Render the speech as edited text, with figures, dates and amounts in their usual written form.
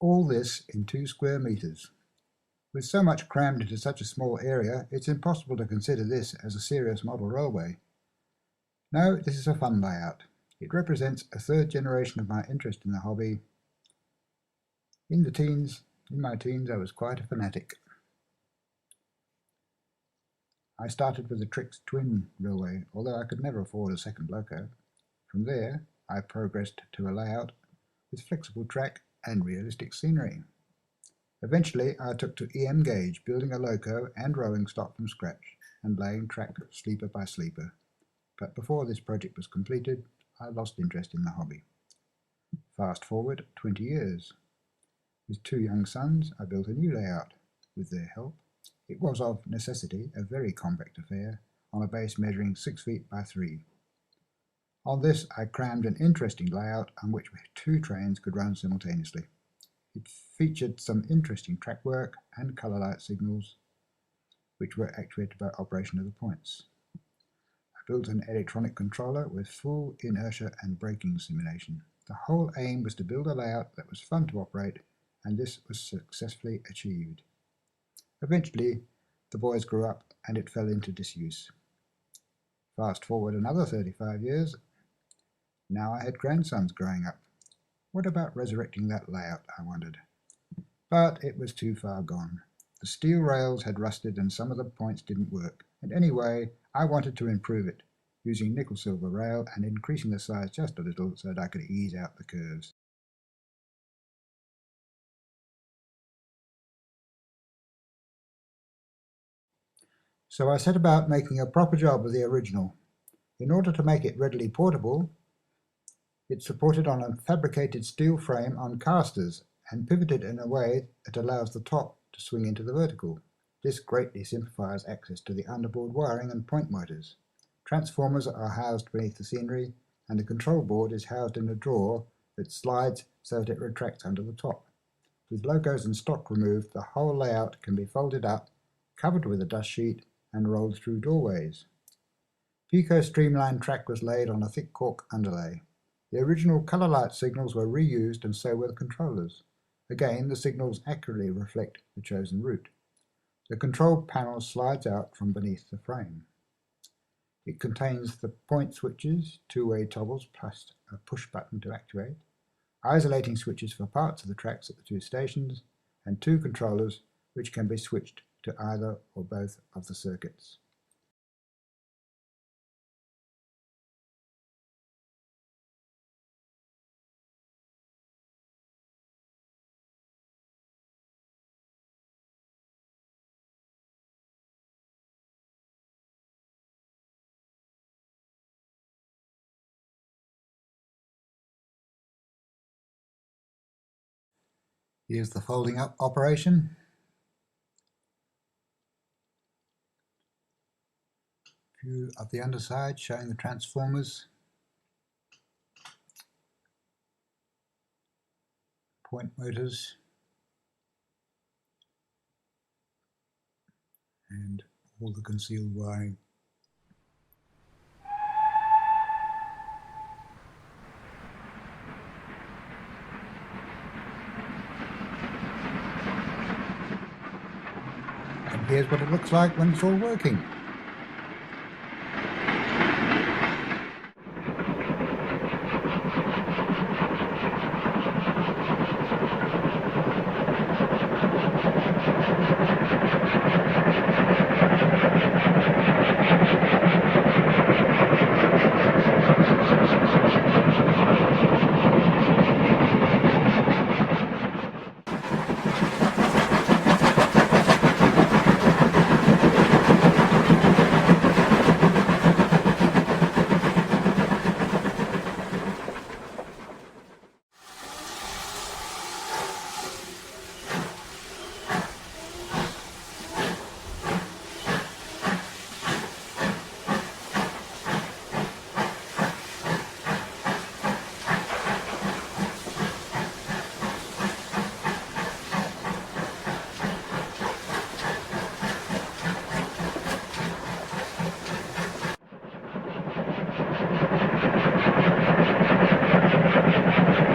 All this in 2 square metres. With so much crammed into such a small area, it's impossible to consider this as a serious model railway. No, this is a fun layout. It represents a third generation of my interest in the hobby. In my teens, I was quite a fanatic. I started with the Trix twin railway, although I could never afford a second loco. From there, I progressed to a layout with flexible track and realistic scenery. Eventually, I took to EM gauge, building a loco and rolling stock from scratch and laying track sleeper by sleeper. But before this project was completed, I lost interest in the hobby. Fast forward 20 years. With 2 young sons, I built a new layout. With their help, it was of necessity a very compact affair, on a base measuring 6 feet by 3. On this I crammed an interesting layout on which 2 trains could run simultaneously. It featured some interesting track work and colour light signals, which were actuated by operation of the points. I built an electronic controller with full inertia and braking simulation. The whole aim was to build a layout that was fun to operate, and this was successfully achieved. Eventually, the boys grew up and it fell into disuse. Fast forward another 35 years. Now I had grandsons growing up. What about resurrecting that layout, I wondered. But it was too far gone. The steel rails had rusted and some of the points didn't work. And anyway, I wanted to improve it, using nickel-silver rail and increasing the size just a little so that I could ease out the curves. So I set about making a proper job of the original. In order to make it readily portable, it's supported on a fabricated steel frame on casters and pivoted in a way that allows the top to swing into the vertical. This greatly simplifies access to the underboard wiring and point motors. Transformers are housed beneath the scenery, and the control board is housed in a drawer that slides so that it retracts under the top. With logos and stock removed, the whole layout can be folded up, covered with a dust sheet, and rolled through doorways. Pico streamlined track was laid on a thick cork underlay. The original colour light signals were reused, and so were the controllers. Again, the signals accurately reflect the chosen route. The control panel slides out from beneath the frame. It contains the point switches, 2-way toggles plus a push button to actuate, isolating switches for parts of the tracks at the 2 stations, and 2 controllers which can be switched to either or both of the circuits. Here's the folding up operation. View of the underside showing the transformers, point motors, and all the concealed wiring. And here's what it looks like when it's all working.